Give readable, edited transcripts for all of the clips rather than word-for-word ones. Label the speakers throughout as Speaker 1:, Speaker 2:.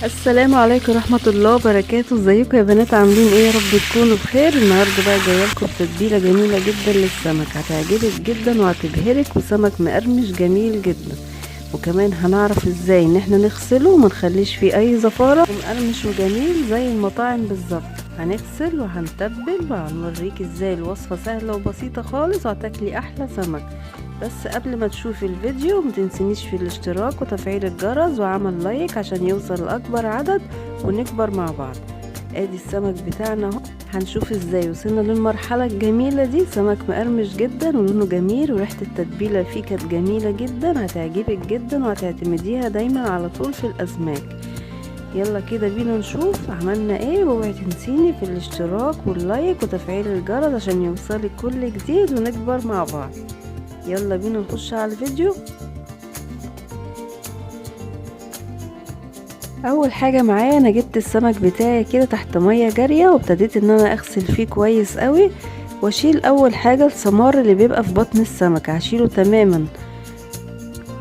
Speaker 1: السلام عليكم ورحمة الله وبركاته. ازيكم يا بنات؟ عاملين ايه؟ يا رب تكونوا بخير. النهارده بقى جايه لكم تتبيله جميله جدا للسمك، هتعجبك جدا وهتبهرك، وسمك مقرمش جميل جدا. وكمان هنعرف ازاي ان احنا نغسله وما نخليش فيه اي زفاره، ومقرمش وجميل زي المطاعم بالظبط. هنغسل وهنتبل وهنوريك ازاي. الوصفه سهله وبسيطه خالص وهتاكلي احلى سمك. بس قبل ما تشوفي الفيديو متنسينيش في الاشتراك وتفعيل الجرس وعمل لايك عشان يوصل لأكبر عدد ونكبر مع بعض. ادي السمك بتاعنا اهو. هنشوف ازاي وصلنا للمرحلة الجميلة دي. سمك مقرمش جدا ولونه جميل وريحة التتبيلة فيه كانت جميلة جدا، هتعجبك جدا وهتعتمديها دايما على طول في الأسماك. يلا كده بينا نشوف عملنا ايه. واوعي تنسيني في الاشتراك واللايك وتفعيل الجرس عشان يوصلك كل جديد ونكبر مع بعض. يلا بينا نخش على الفيديو. اول حاجه معايا انا جبت السمك بتاعي كده تحت ميه جاريه، وابتديت ان انا اغسل فيه كويس قوي، واشيل اول حاجه السمار اللي بيبقى في بطن السمك، هشيله تماما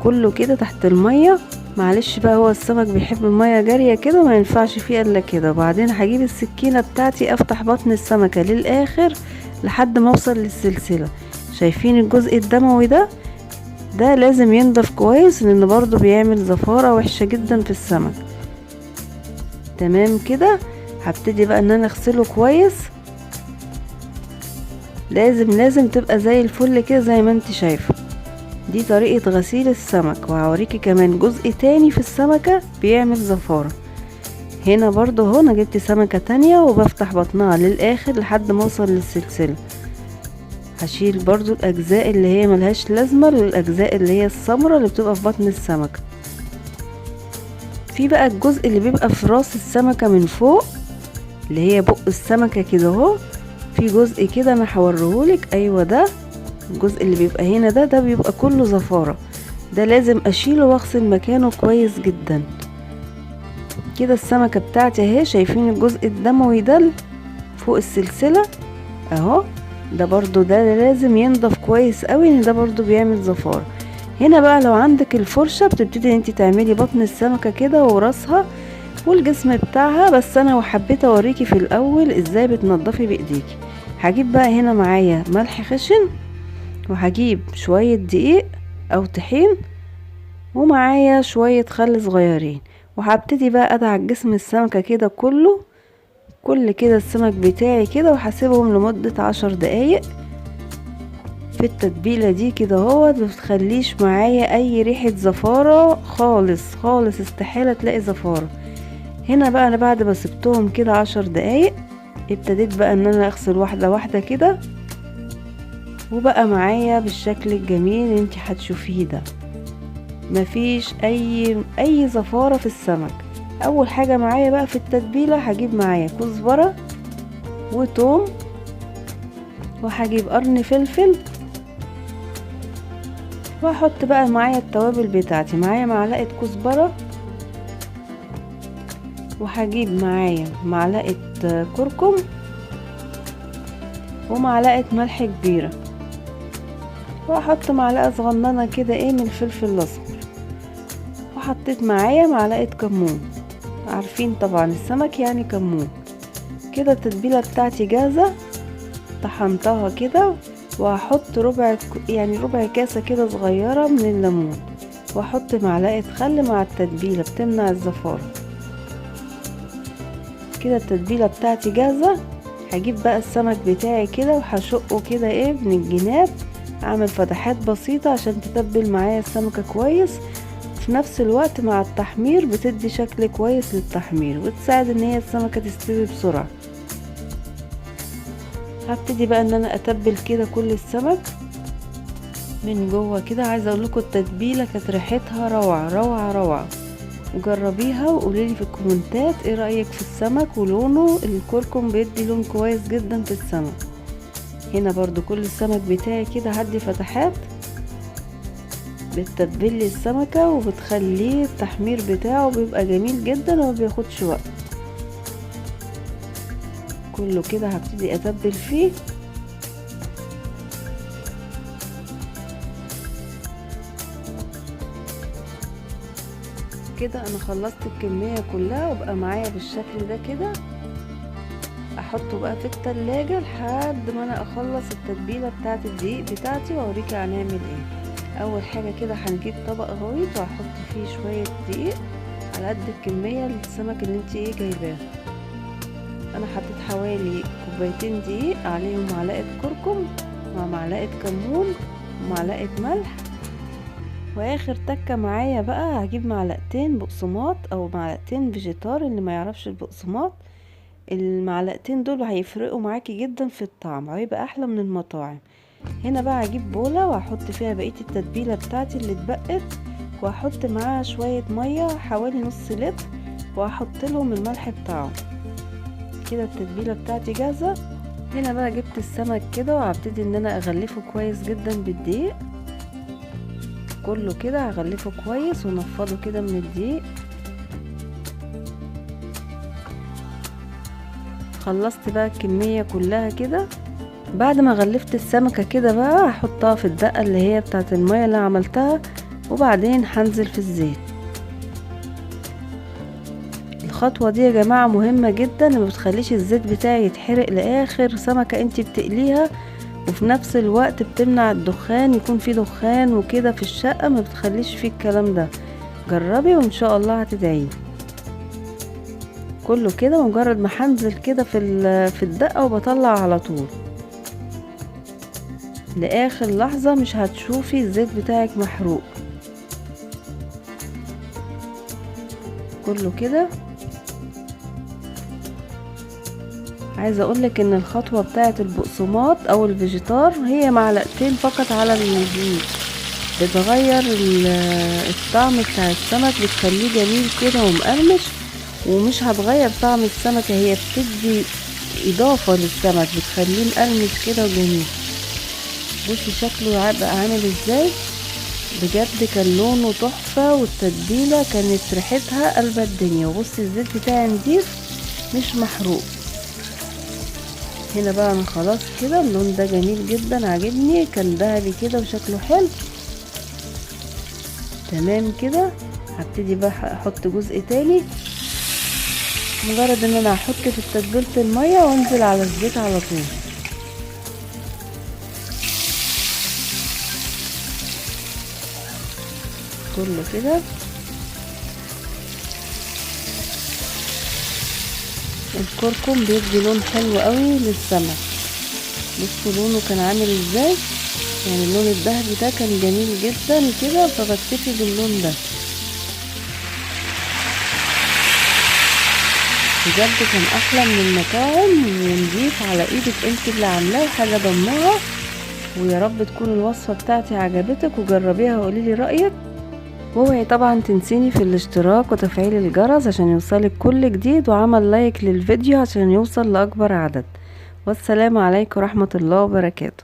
Speaker 1: كله كده تحت الميه. معلش بقى، هو السمك بيحب الميه جاريه كده، ما ينفعش فيه الا كده. وبعدين هجيب السكينه بتاعتي افتح بطن السمكه للاخر لحد ما اوصل للسلسله. شايفين الجزء الدموي ده لازم ينضف كويس، لان برضو بيعمل زفارة وحشة جدا في السمك. تمام كده. هبتدي بقى ان انا اغسله كويس. لازم تبقى زي الفل كده زي ما انت شايفة. دي طريقة غسيل السمك. وهوريكي كمان جزء تاني في السمكة بيعمل زفارة. هنا برضو اهو انا جبت سمكة تانية وبفتح بطنها للاخر لحد ما اوصل للسلسلة. هشيل برضو الاجزاء اللي هي ملهاش لازمة، للاجزاء اللي هي السمرة اللي بتبقى في بطن السمكة. في بقى الجزء اللي بيبقى في راس السمكة من فوق، اللي هي بق السمكة كده اهو. في جزء كده انا هوريهولك. ايوه، ده الجزء اللي بيبقى هنا ده بيبقى كله زفارة. ده لازم اشيله واغسل مكانه كويس جدا. كده السمكة بتاعتي اهي. شايفين الجزء الدموي ده فوق السلسلة اهو. ده برضو ده لازم ينضف كويس قوي، لان ده برضو بيعمل زفارة. هنا بقى لو عندك الفرشة بتبتدي انتي تعملي بطن السمكة كده وراسها والجسم بتاعها. بس انا وحبيت اوريكي في الاول ازاي بتنضفي بايديكي. هجيب بقى هنا معايا ملح خشن، وهجيب شوية دقيق او طحين، ومعايا شوية خل صغيرين. وهبتدي بقى ادعك جسم السمكة كده كل كده السمك بتاعي كده، وهسيبهم لمدة 10 دقايق في التتبيلة دي كده اهو. متخليش معايا اي ريحة زفارة خالص خالص، استحالة تلاقي زفارة. هنا بقى انا بعد ما سبتهم كده 10 دقايق ابتديت بقى ان انا اغسل واحدة واحدة كده، وبقى معايا بالشكل الجميل اللي انتي هتشوفيه ده. مفيش اي زفارة في السمك. اول حاجة معايا بقى في التتبيلة هجيب معايا كزبرة وتوم، وهجيب قرن فلفل، وهحط بقى معايا التوابل بتاعتي. معايا معلقة كزبرة، وهجيب معايا معلقة كركم، ومعلقة ملح كبيرة، وهحط معلقة صغننة كده من الفلفل الاسمر، وحطيت معايا معلقة كمون. عارفين طبعا السمك يعني كمون. كده التتبيلة بتاعتي جاهزة. طحنتها كده، وهحط ربع كاسة كده صغيرة من الليمون، واحط معلقة خل مع التتبيلة بتمنع الزفارة. كده التتبيلة بتاعتي جاهزة. هجيب بقى السمك بتاعي كده وهشقه كده من الجناب، اعمل فتحات بسيطة عشان تتبل معايا السمكة كويس. في نفس الوقت مع التحمير بتدي شكل كويس للتحمير، وتساعد ان هي السمكة تستوي بسرعة. هبتدي بقى ان انا اتبل كده كل السمك من جوه كده. عايزه اقول لكم التتبيله كانت ريحتها روعه روعه روعه. جربيها وقوليلي في الكومنتات ايه رايك في السمك ولونه. الكركم بيدي لون كويس جدا في السمك. هنا برضو كل السمك بتاعي كده هدي فتحات، بتتبلي السمكه وبتخليه التحمير بتاعه بيبقى جميل جدا وما بياخدش وقت. كله كده هبتدي اتبل فيه. كده انا خلصت الكمية كلها وبقى معايا بالشكل ده كده. احطه بقى في التلاجة لحد ما انا اخلص التتبيلة بتاعه الدقيق بتاعتي واوريك هنعمل ايه. اول حاجة كده هنجيب طبق غويط وهحط فيه شوية دقيق على قد الكمية السمك اللي انت جايباه. انا حطيت حوالي كوبايتين دقيق، عليهم معلقة كركم مع معلقة كمون ومعلقة ملح. واخر تكة معايا بقى هجيب معلقتين بقسماط او معلقتين فيجيتار. اللي ما يعرفش البقسماط، المعلقتين دول هيفرقوا معاكي جدا في الطعم، هيبقى احلى من المطاعم. هنا بقى هجيب بولة وهحط فيها بقية التتبيلة بتاعتي اللي اتبقت، وهحط معاها شوية مية حوالي نص لتر، وهحط لهم الملح بتاعهم. كده التتبيلة بتاعتي جاهزة. هنا بقى جبت السمك كده وهبتدي ان انا اغلفه كويس جدا بالدقيق كله كده. هغلفه كويس ونفضه كده من الدقيق. خلصت بقى الكمية كلها كده. بعد ما غلفت السمكة كده بقى هحطها في الدقة اللي هي بتاعت المية اللي عملتها، وبعدين هنزل في الزيت. الخطوة دي يا جماعة مهمة جدا، ما بتخليش الزيت بتاعي يتحرق لاخر سمكة انتي بتقليها، وفي نفس الوقت بتمنع الدخان، يكون في دخان وكده في الشقة، ما بتخليش فيه الكلام ده. جربي وان شاء الله هتدعي. كله كده مجرد ما هنزل كده في الدقة وبطلع على طول لاخر لحظة، مش هتشوفي الزيت بتاعك محروق. كله كده. عايزه اقولك ان الخطوه بتاعه البقسماط او الفيجيتار هي معلقتين فقط على الدقيق، بتغير الطعم بتاع السمك، بتخليه جميل كده ومقرمش، ومش هتغير طعم السمكه، هي بتدي اضافه للسمك، بتخليه مقرمش كده وجميل. بصي شكله بقى عامل ازاي، بجد كان لونه تحفه، والتتبيله كانت ريحتها قلب الدنيا. وبصي الزيت بتاعي نضيف مش محروق. هنا بقى انا خلاص كده اللون ده جميل جدا، عاجبني، كان ذهبي كده وشكله حلو تمام كده. هبتدي بقى احط جزء تاني، مجرد ان انا هحط في تتبيله الميه وانزل على الزيت على طول. كله كده. الكركم بيدي لون حلو قوي للسمك. بصوا لونه كان عامل ازاي، يعني اللون الذهبي ده كان جميل جدا كده، فبكتفي باللون ده. بجد كان احلى من المطاعم، ونضيف على ايدك انت اللي عاملاه، حاجه ضمنها. ويا رب تكون الوصفه بتاعتي عجبتك وجربيها وقولي لي رايك. واوعي طبعا تنسيني في الاشتراك وتفعيل الجرس عشان يوصلك كل جديد، وعمل لايك للفيديو عشان يوصل لاكبر عدد. والسلام عليكم ورحمه الله وبركاته.